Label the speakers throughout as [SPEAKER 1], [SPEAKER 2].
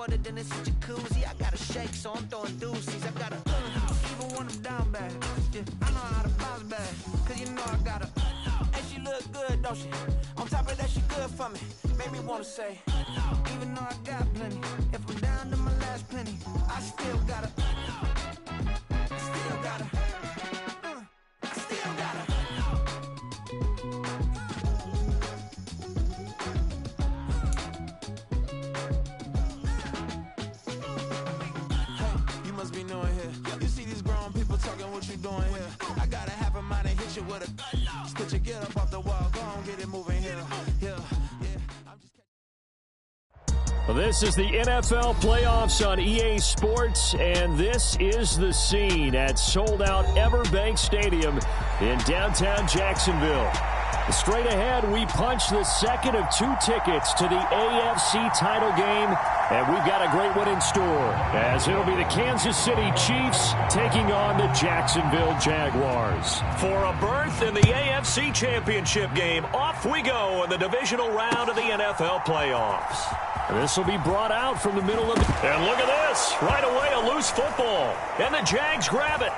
[SPEAKER 1] water, then it's a jacuzzi. I got a shake, so I'm throwing deuces. I got a even when I'm down bad. Yeah, I know how to bounce back, cause you know I got a and she look good, don't she? On top of that, she good for me. Made me wanna say, even though I got plenty, if I'm down to my last penny, I still gotta, I still gotta, I still gotta. Hey, you must be new in here. You see these grown people talking, what you doing here? I gotta have a mind to hit you with a spit your get up off the wall, go on, get it moving here. Yeah, yeah. I'm just
[SPEAKER 2] Well, this is the NFL playoffs on EA Sports, and this is the scene at sold-out Everbank Stadium in downtown Jacksonville. Straight ahead, we punch the second of 2 tickets to the AFC title game, and we've got a great one in store, as it'll be the Kansas City Chiefs taking on the Jacksonville Jaguars.
[SPEAKER 3] For a berth in the AFC Championship game, off we go in the divisional round of the NFL playoffs.
[SPEAKER 2] This will be brought out from the middle of the...
[SPEAKER 3] And look at this. Right away, a loose football. And the Jags grab it.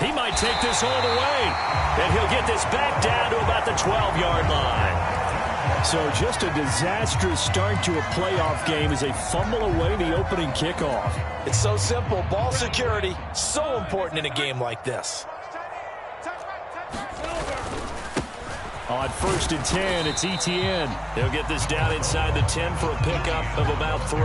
[SPEAKER 3] He might take this all the way. And he'll get this back down to about the 12-yard line.
[SPEAKER 2] So just a disastrous start to a playoff game as they fumble away the opening kickoff.
[SPEAKER 4] It's so simple. Ball security, so important in a game like this.
[SPEAKER 2] On 1st and 10, it's Etienne.
[SPEAKER 3] He'll get this down inside the 10 for a pickup of about 3.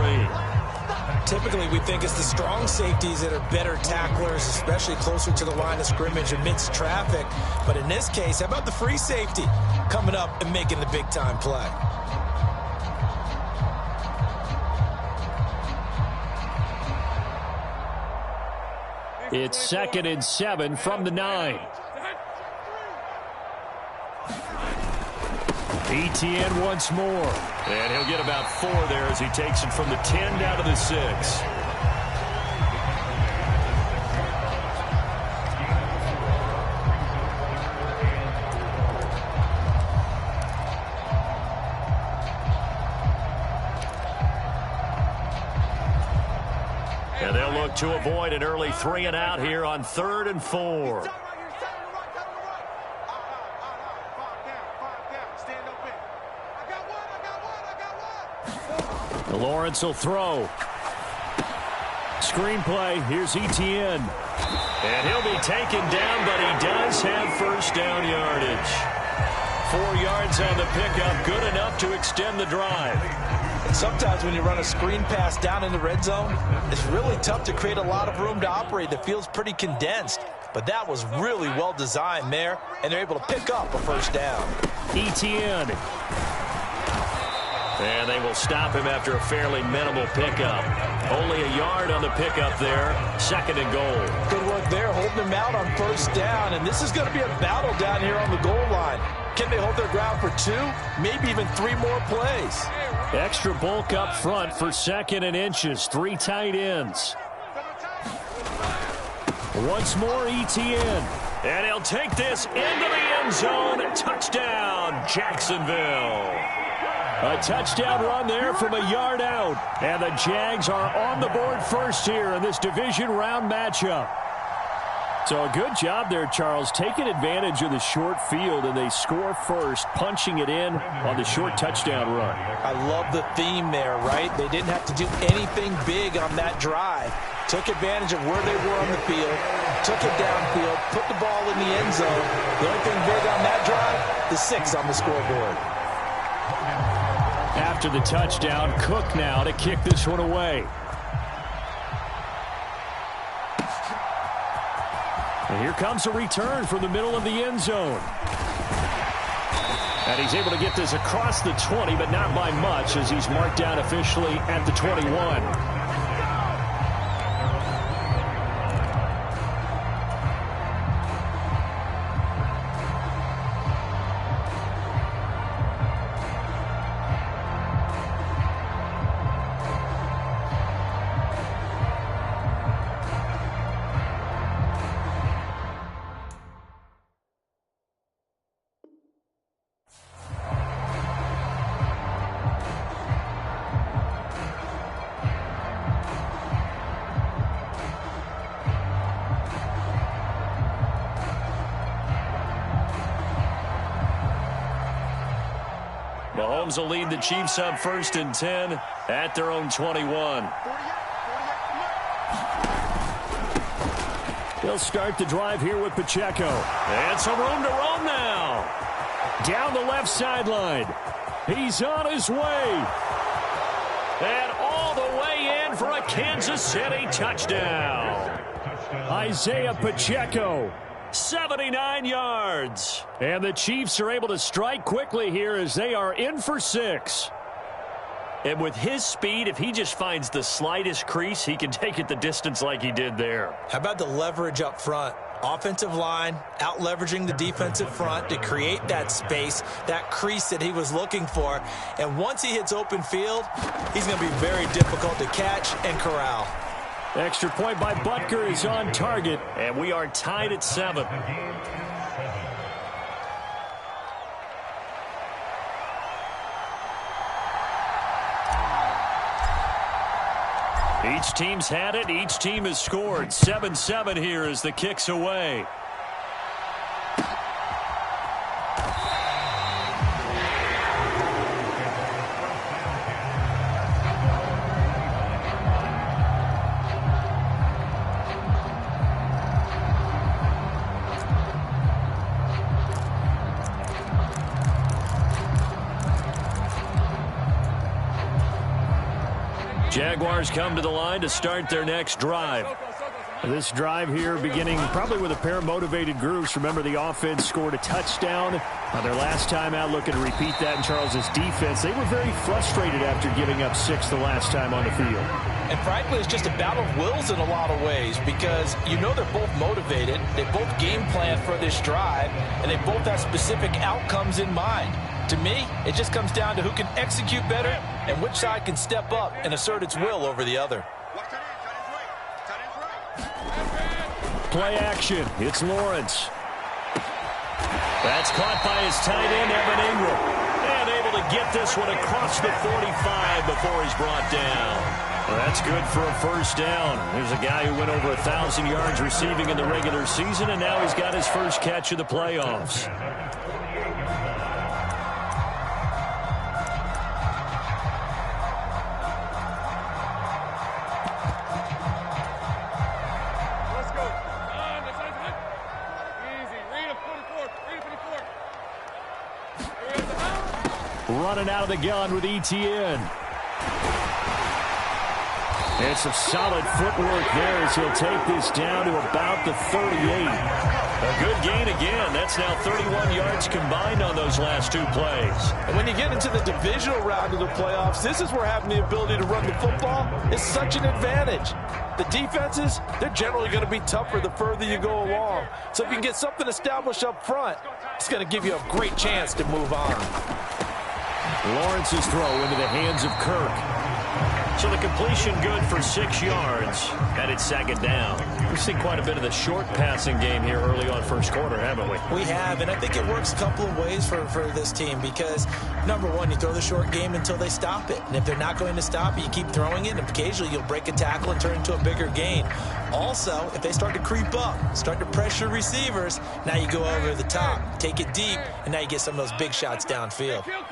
[SPEAKER 4] Typically, we think it's the strong safeties that are better tacklers, especially closer to the line of scrimmage amidst traffic. But in this case, how about the free safety coming up and making the big-time play?
[SPEAKER 2] It's 2nd and 7 from the 9. Etienne once more.
[SPEAKER 3] And he'll get about 4 there as he takes it from the 10 down to the 6. And they'll look to avoid an early 3 and out here on 3rd and 4.
[SPEAKER 2] Lawrence will throw. Screenplay. Here's Etienne.
[SPEAKER 3] And he'll be taken down, but he does have first down yardage. 4 yards on the pickup, good enough to extend the drive.
[SPEAKER 4] And sometimes when you run a screen pass down in the red zone, it's really tough to create a lot of room to operate. The field's pretty condensed. But that was really well designed there, and they're able to pick up a first down.
[SPEAKER 2] Etienne.
[SPEAKER 3] And they will stop him after a fairly minimal pickup. Only a yard on the pickup there. 2nd and goal.
[SPEAKER 4] Good work there, holding him out on first down. And this is going to be a battle down here on the goal line. Can they hold their ground for 2, maybe even 3 more plays?
[SPEAKER 2] Extra bulk up front for 2nd and inches. 3 tight ends. Once more, Etienne.
[SPEAKER 3] And he'll take this into the end zone. Touchdown, Jacksonville.
[SPEAKER 2] A touchdown run there from a yard out. And the Jags are on the board first here in this division round matchup. So a good job there, Charles, taking advantage of the short field, and they score first, punching it in on the short touchdown run.
[SPEAKER 4] I love the theme there, right? They didn't have to do anything big on that drive. Took advantage of where they were on the field, took it downfield, put the ball in the end zone. The only thing big on that drive, the 6 on the scoreboard.
[SPEAKER 2] After the touchdown, Cook now to kick this one away. And here comes a return from the middle of the end zone. And he's able to get this across the 20, but not by much, as he's marked down officially at the 21.
[SPEAKER 3] Mahomes will lead the Chiefs up 1st and 10 at their own 21.
[SPEAKER 2] He'll start the drive here with Pacheco.
[SPEAKER 3] And some room to roam now.
[SPEAKER 2] Down the left sideline. He's on his way.
[SPEAKER 3] And all the way in for a Kansas City touchdown.
[SPEAKER 2] Isaiah Pacheco.
[SPEAKER 3] 79 yards.
[SPEAKER 2] And the Chiefs are able to strike quickly here as they are in for 6.
[SPEAKER 3] And with his speed, if he just finds the slightest crease, he can take it the distance like he did there.
[SPEAKER 4] How about the leverage up front? Offensive line out leveraging the defensive front to create that space, that crease that he was looking for. And once he hits open field, he's going to be very difficult to catch and corral.
[SPEAKER 2] Extra point by Butker is on target.
[SPEAKER 3] And we are tied at 7. Each team's had it. Each team has scored. 7-7 here as the kick's away. Jaguars come to the line to start their next drive.
[SPEAKER 2] This drive here beginning probably with a pair of motivated groups. Remember, the offense scored a touchdown on their last time out, looking to repeat that in Charles's defense. They were very frustrated after giving up 6 the last time on the field.
[SPEAKER 4] And frankly, it's just a battle of wills in a lot of ways because you know they're both motivated. They both game plan for this drive, and they both have specific outcomes in mind. To me, it just comes down to who can execute better and which side can step up and assert its will over the other.
[SPEAKER 2] Play action. It's Lawrence.
[SPEAKER 3] That's caught by his tight end, Evan Ingram. And able to get this one across the 45 before he's brought down. Well, that's good for a first down. There's a guy who went over 1,000 yards receiving in the regular season, and now he's got his first catch of the playoffs.
[SPEAKER 2] Running out of the gun with ETN. And some solid footwork there as he'll take this down to about the 38.
[SPEAKER 3] A good gain again. That's now 31 yards combined on those last 2 plays.
[SPEAKER 4] And when you get into the divisional round of the playoffs, this is where having the ability to run the football is such an advantage. The defenses, they're generally going to be tougher the further you go along. So if you can get something established up front, it's going to give you a great chance to move on.
[SPEAKER 2] Lawrence's throw into the hands of Kirk.
[SPEAKER 3] So the completion good for 6 yards, and it's 2nd down. We've seen quite a bit of the short passing game here early on first quarter, haven't we?
[SPEAKER 4] We have, and I think it works a couple of ways for this team because, number one, you throw the short game until they stop it. And if they're not going to stop it, you keep throwing it, and occasionally you'll break a tackle and turn into a bigger gain. Also, if they start to creep up, start to pressure receivers, now you go over the top, take it deep, and now you get some of those big shots downfield.
[SPEAKER 5] Kill.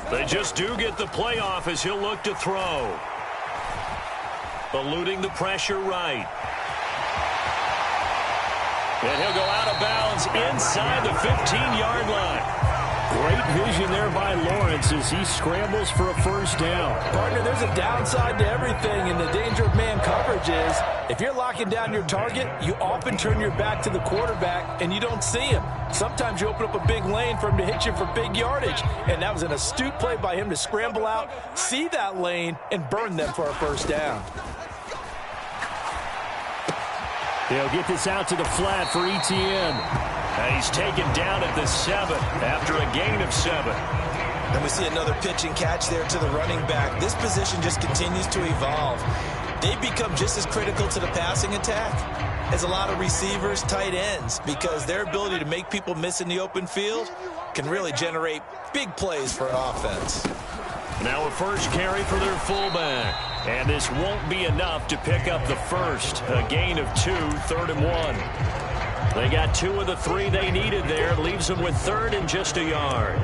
[SPEAKER 3] They just do get the play off as he'll look to throw. Eluding the pressure right. And he'll go out of bounds inside the 15-yard line.
[SPEAKER 2] Great vision there by Lawrence as he scrambles for a first down.
[SPEAKER 4] Partner, there's a downside to everything, and the danger of man coverage is if you're locking down your target, you often turn your back to the quarterback and you don't see him. Sometimes you open up a big lane for him to hit you for big yardage, and that was an astute play by him to scramble out, see that lane, and burn them for a first down.
[SPEAKER 2] They'll get this out to the flat for ETN.
[SPEAKER 3] And he's taken down at the 7 after a gain of 7.
[SPEAKER 4] And we see another pitch and catch there to the running back. This position just continues to evolve. They become just as critical to the passing attack as a lot of receivers, tight ends, because their ability to make people miss in the open field can really generate big plays for an offense.
[SPEAKER 3] Now a first carry for their fullback. And this won't be enough to pick up the first. A gain of 2, 3rd and 1. They got 2 of the 3 they needed there. Leaves them with 3rd and just a yard.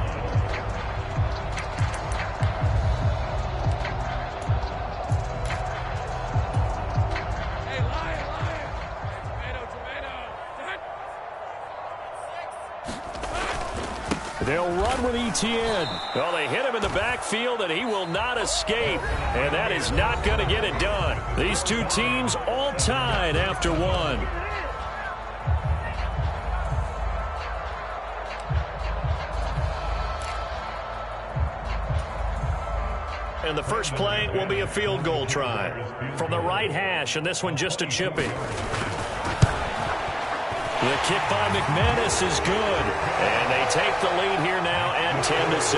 [SPEAKER 3] They'll run with Etienne. Well, they hit him in the backfield, and he will not escape. And that is not going to get it done. These two teams all tied after 1. And the first play will be a field goal try from the right hash, and this one just a chippy. The kick by McManus is good, and they take the lead here now at 10-7.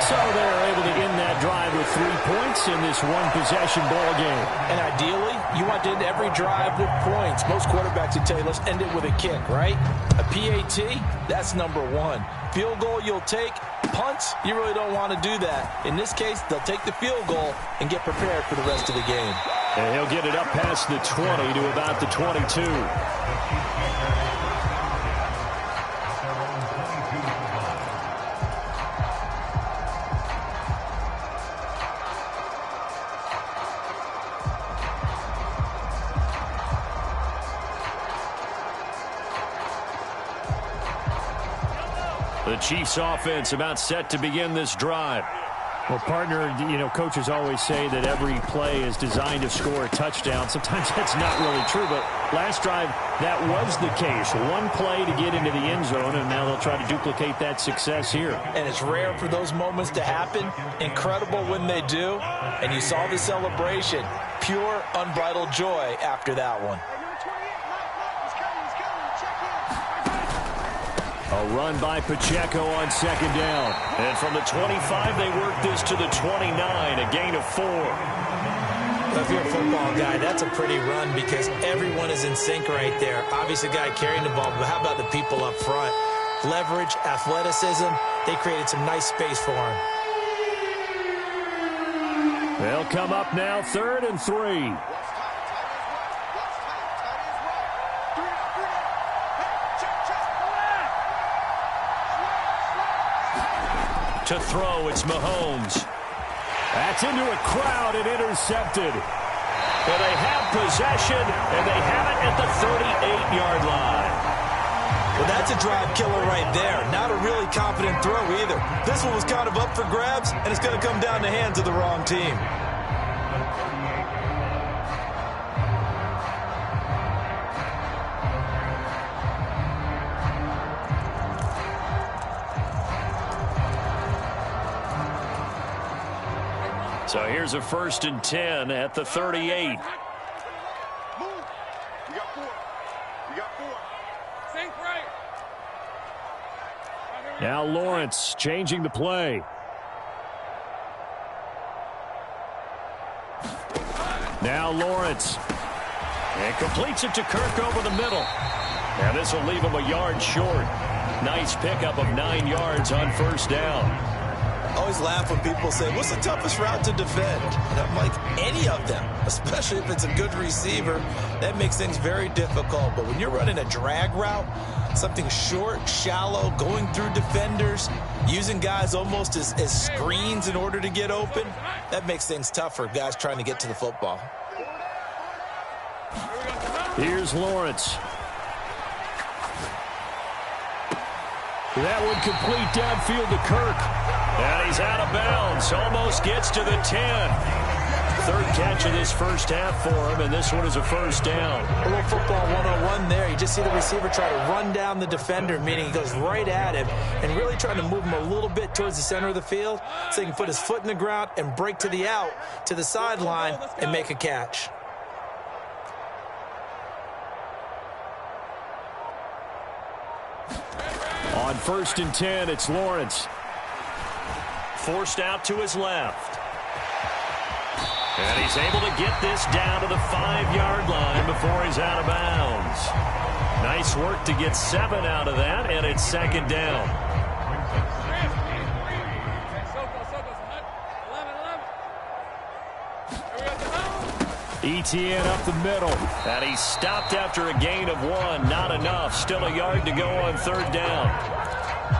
[SPEAKER 3] So they're able to end that drive with 3 points in this one-possession ball game.
[SPEAKER 4] And ideally, you want to end every drive with points. Most quarterbacks would tell you, let's end it with a kick, right? A PAT, that's number 1. Field goal you'll take. Punts, you really don't want to do that. In this case, they'll take the field goal and get prepared for the rest of the game.
[SPEAKER 3] And he'll get it up past the 20 to about the 22. The Chiefs offense about set to begin this drive.
[SPEAKER 2] Well, partner, coaches always say that every play is designed to score a touchdown. Sometimes that's not really true, but last drive, that was the case. One play to get into the end zone, and now they'll try to duplicate that success here.
[SPEAKER 4] And it's rare for those moments to happen. Incredible when they do. And you saw the celebration. Pure, unbridled joy after that one.
[SPEAKER 2] A run by Pacheco on 2nd down.
[SPEAKER 3] And from the 25, they work this to the 29, a gain of 4.
[SPEAKER 5] If you're a football guy, that's a pretty run because everyone is in sync right there. Obviously, the guy carrying the ball, but how about the people up front? Leverage, athleticism, they created some nice space for him.
[SPEAKER 2] They'll come up now, 3rd and 3.
[SPEAKER 3] To throw, it's Mahomes.
[SPEAKER 2] That's into a crowd and intercepted.
[SPEAKER 3] Well, they have possession, and they have it at the 38-yard line.
[SPEAKER 5] Well, that's a drive killer right there. Not a really confident throw either. This one was kind of up for grabs, and it's going to come down the hands of the wrong team.
[SPEAKER 3] So here's a 1st and 10 at the 38.
[SPEAKER 2] Now Lawrence changing the play. Now Lawrence.
[SPEAKER 3] And completes it to Kirk over the middle. And this will leave him a yard short. Nice pickup of 9 yards on 1st down.
[SPEAKER 5] I always laugh when people say, what's the toughest route to defend? And I'm like, any of them, especially if it's a good receiver. That makes things very difficult. But when you're running a drag route, something short, shallow, going through defenders, using guys almost as screens in order to get open, that makes things tough for guys trying to get to the football.
[SPEAKER 2] Here's Lawrence. That one complete downfield to Kirk.
[SPEAKER 3] And he's out of bounds. Almost gets to the 10. 3rd catch of this first half for him, and this one is a 1st down.
[SPEAKER 5] A little football 101 there. You just see the receiver try to run down the defender, meaning he goes right at him and really trying to move him a little bit towards the center of the field so he can put his foot in the ground and break to the out, to the sideline, and make a catch.
[SPEAKER 2] On 1st and 10, it's Lawrence.
[SPEAKER 3] Forced out to his left. And he's able to get this down to the 5-yard line before he's out of bounds. Nice work to get 7 out of that, and it's 2nd down.
[SPEAKER 2] ETN up the middle.
[SPEAKER 3] And he stopped after a gain of 1. Not enough. Still a yard to go on 3rd down.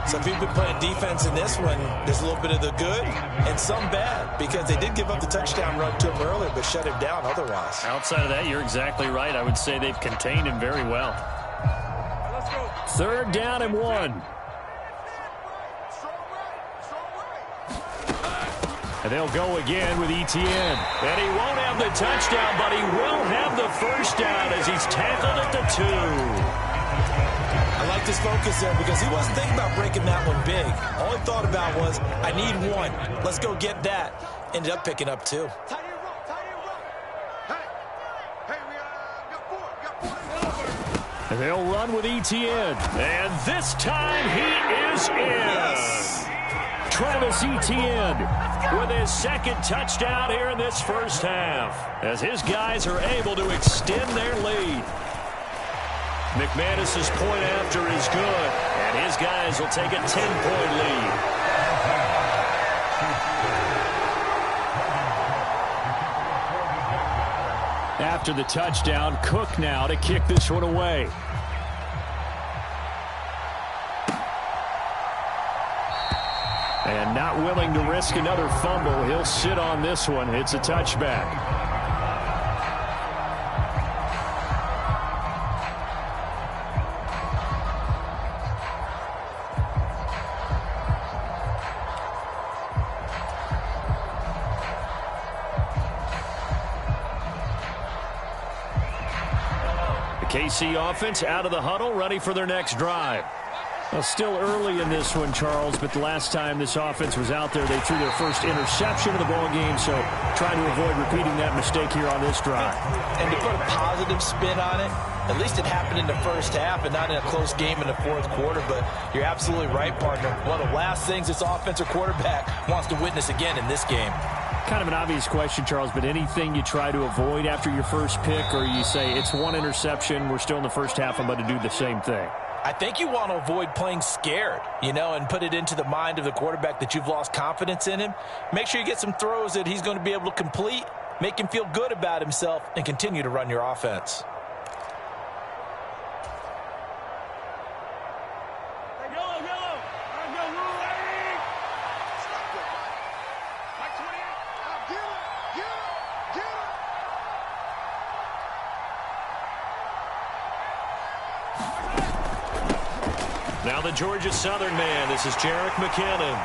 [SPEAKER 5] So if you've been playing defense in this one, there's a little bit of the good and some bad, because they did give up the touchdown run to him earlier, but shut him down otherwise.
[SPEAKER 3] Outside of that, you're exactly right. I would say they've contained him very well.
[SPEAKER 2] 3rd down and 1. And they'll go again with ETN.
[SPEAKER 3] And he won't have the touchdown, but he will have the 1st down as he's tackled at the 2.
[SPEAKER 5] I like this focus there because he wasn't thinking about breaking that one big. All he thought about was, I need 1. Let's go get that. Ended up picking up 2.
[SPEAKER 2] And they'll run with ETN.
[SPEAKER 3] And this time he is in.
[SPEAKER 5] Yes.
[SPEAKER 2] Travis Etienne
[SPEAKER 3] with his 2nd touchdown here in this 1st half, as his guys are able to extend their lead. McManus's point after is good, and his guys will take a 10-point lead.
[SPEAKER 2] After the touchdown, Cook now to kick this one away. And not willing to risk another fumble, he'll sit on this one. It's a touchback.
[SPEAKER 3] The KC offense out of the huddle, ready for their next drive.
[SPEAKER 2] Well, still early in this one, Charles, but the last time this offense was out there, they threw their first interception of the ball game, so trying to avoid repeating that mistake here on this drive.
[SPEAKER 4] And to put a positive spin on it, at least it happened in the 1st half and not in a close game in the 4th quarter, but you're absolutely right, partner. One of the last things this offensive quarterback wants to witness again in this game.
[SPEAKER 2] Kind of an obvious question, Charles, but anything you try to avoid after your first pick, or you say it's 1 interception, we're still in the 1st half, I'm going to do the same thing?
[SPEAKER 4] I think you want to avoid playing scared, and put it into the mind of the quarterback that you've lost confidence in him. Make sure you get some throws that he's going to be able to complete, make him feel good about himself, and continue to run your offense.
[SPEAKER 3] Now the Georgia Southern man. This is Jerick McKinnon.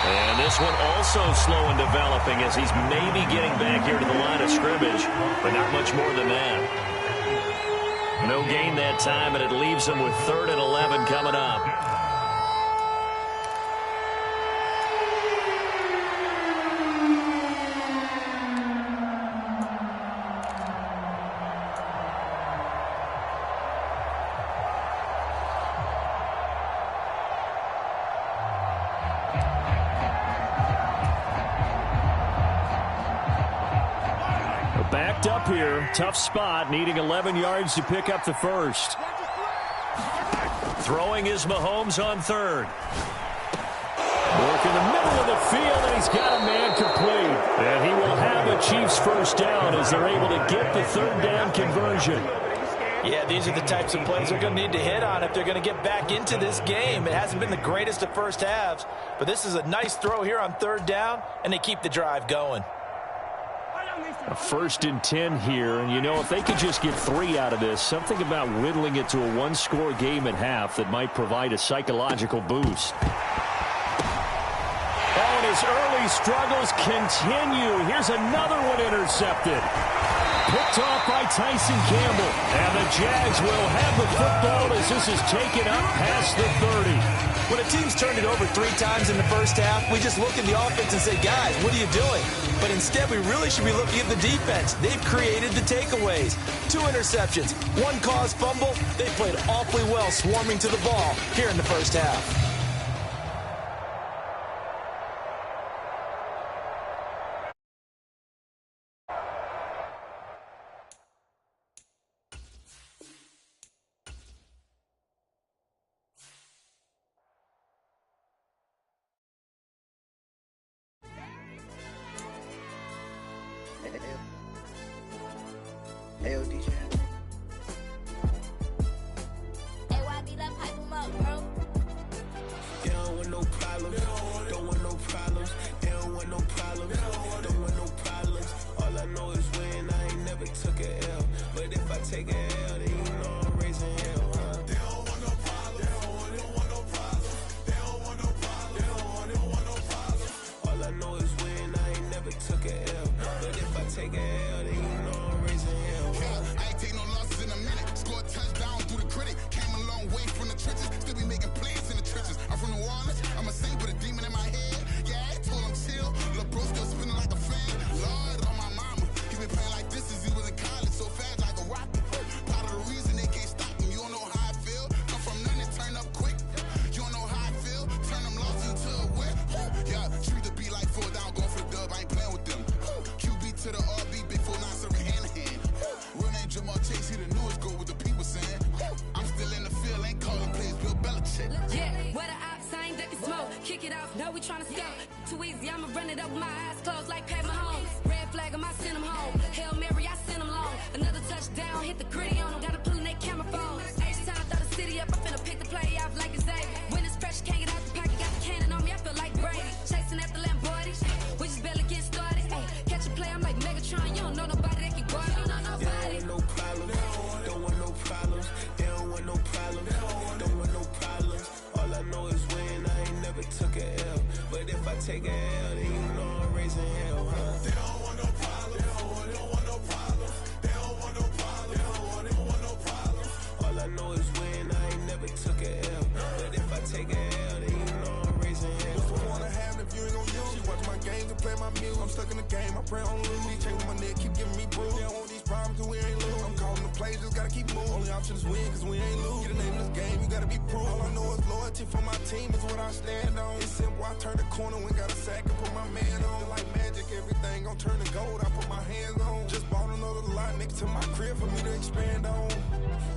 [SPEAKER 3] And this one also slow in developing as he's maybe getting back here to the line of scrimmage, but not much more than that. No gain that time, and it leaves him with 3rd and 11 coming up.
[SPEAKER 2] Backed up here, tough spot, needing 11 yards to pick up the 1st.
[SPEAKER 3] Throwing is Mahomes on 3rd.
[SPEAKER 2] Work in the middle of the field, and he's got a man complete. And he will have a Chiefs 1st down as they're able to get the 3rd down conversion.
[SPEAKER 4] Yeah, these are the types of plays they're going to need to hit on if they're going to get back into this game. It hasn't been the greatest of 1st halves, but this is a nice throw here on 3rd down, and they keep the drive going.
[SPEAKER 2] A 1st and 10 here, and if they could just get 3 out of this, something about whittling it to a 1-score game at half that might provide a psychological boost. Oh, and his early struggles continue. Here's another one intercepted. Picked off by Tyson Campbell. And the Jags will have the football as this is taken up past the 30.
[SPEAKER 5] When a team's turned it over 3 times in the 1st half, we just look at the offense and say, guys, what are you doing? But instead, we really should be looking at the defense. They've created the takeaways. 2 interceptions, 1 caused fumble. They played awfully well swarming to the ball here in the 1st half.
[SPEAKER 6] AOD channel.
[SPEAKER 1] They don't want no problems, don't want no problems. They don't want no problems, don't want no problems. All I know is win, I ain't never took a L. But if I take a L, then you know I'm raising hell, huh? They don't want no problems, they don't want no problems. They don't want no problems, they don't want no problems. All I know is win, I ain't never took a L. But if I take a L, then you know I'm raising hell, huh?
[SPEAKER 7] I ain't take no losses in a minute. Scored touchdown through the critic. Came a long way from the trenches. Still be making plays in the trenches. I'm from New Orleans. I'm a saint with a demon in my head. Yeah, I told him chill. Lil' bro still spinning like a fan. Lord on my mama. He been playing like this since he was in college. So fast like a rocket. Part of the reason they can't stop him. You don't know how I feel. Come from nothing, turn up quick. You don't know how I feel. Turn them losses into a whip. Yeah, treat the beat like 4 down. Going for the dub. I ain't playing with them. QB to the RB. Big 4-9 serving hand to hand. Real name Jamal Chase. He the newest goal with the people saying. I'm still in the field. Ain't calling plays. Bill Belichick.
[SPEAKER 8] Yeah, what a ops, I ain't ducking smoke. Kick it off, no, we tryna scope. Too easy, I'ma run it up with my eyes closed like Pat Mahomes. Red flag, I send him home. Hail Mary, I send him long. Another touchdown, hit the gritty on him. Gotta pull in they camera phones. H-time, throw the city up, I finna pick the play off like it's Xavier. When it's pressure, can't get out the pocket, got the cannon on me, I feel like Brady. Chasing after Lamborghini, we just barely get started. Ay, catch a play, I'm like Megatron, you don't know nobody that can guard it. You know nobody.
[SPEAKER 1] They don't want no problems, don't want no problems. They don't want no problems, don't want no problems. All I know is win, I ain't never took a L. But if I take a L, then you know I'm raising hell, huh? They don't want no problems, they don't want no problems. They don't want no problems, they don't want no problems. All I know is win, I ain't never took a L. But if I take a L, then you know I'm raising hell.
[SPEAKER 7] What's the point of having if you ain't gon' use? She watch my games and play my music. I'm stuck in the game, I pray on lose. These chains on my neck keep giving me bruise. They don't want these problems cause we ain't lose. I'm calling the plays, just gotta keep moving. Only option is win cause we ain't lose. Get the name of this game, you gotta be proof. All I know is loyalty for my team is what I stand on. It's simple, I turn the corner when got a sack and put my man on. Like magic, everything gon' turn to gold, I put my hands on. Just bought another lot next to my crib for me to expand on.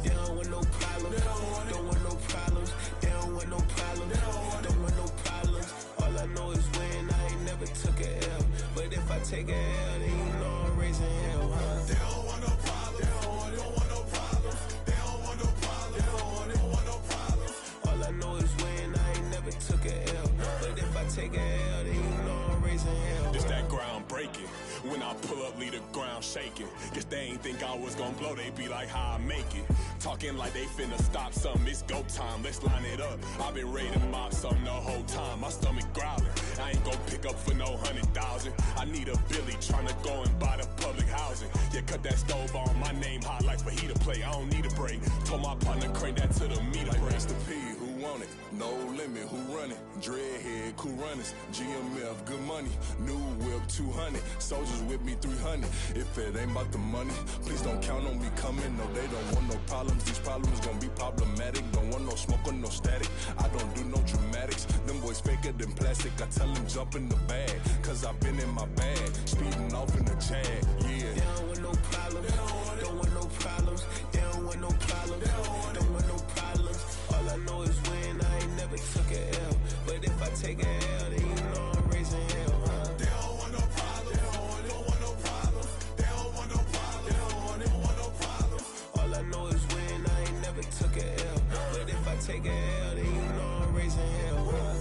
[SPEAKER 1] They don't want no problems, don't want no problems. They don't want no problems, don't want no problems. All I know is win, I ain't never took a L. But if I take a L, then you know I'm raising hell, huh? They don't want no problems, they don't want no problems. They don't want no problems, they don't want no problems. All I know is win, I ain't never took a L. But if I take a L, then you know I'm raising hell.
[SPEAKER 9] It's that ground breaking. When I pull up, leave the ground shaking. Guess they ain't think I was gonna blow, they be like, how I make it. Talking like they finna stop something, it's go time, let's line it up. I've been ready to mop something the whole time, my stomach growling. I ain't gon' pick up for no 100,000. I need a Billy tryna go and buy the public housing. Yeah, cut that stove on, my name hot like fajita play. I don't need a break. Told my partner crank that to the meter
[SPEAKER 10] like
[SPEAKER 9] break.
[SPEAKER 10] Mr. P, who want it? No limit, who run it? Dreadhead, cool runners. GMF, good money. New whip, 200. Soldiers with me, 300. If it ain't about the money, please don't count on me coming. No, they don't want no problems. These problems gon' be problematic. Don't want no smoke or no static. I don't do no dramatics. Them boys faker than plastic. I tell them jump in the bag, cause I've been in my bag. Speeding off in the Jag, yeah.
[SPEAKER 1] They don't want no problems, don't want no problems. They don't want no problems, don't want no problems. All I know is win, I ain't never took a L. But if I take a L, then you know I'm raising hell, huh? They don't want no problems, they don't want no problems. They don't want no problems, they don't want no problems. All I know is win, I ain't never took a L. But if I take a L, then you know I'm raising hell, huh?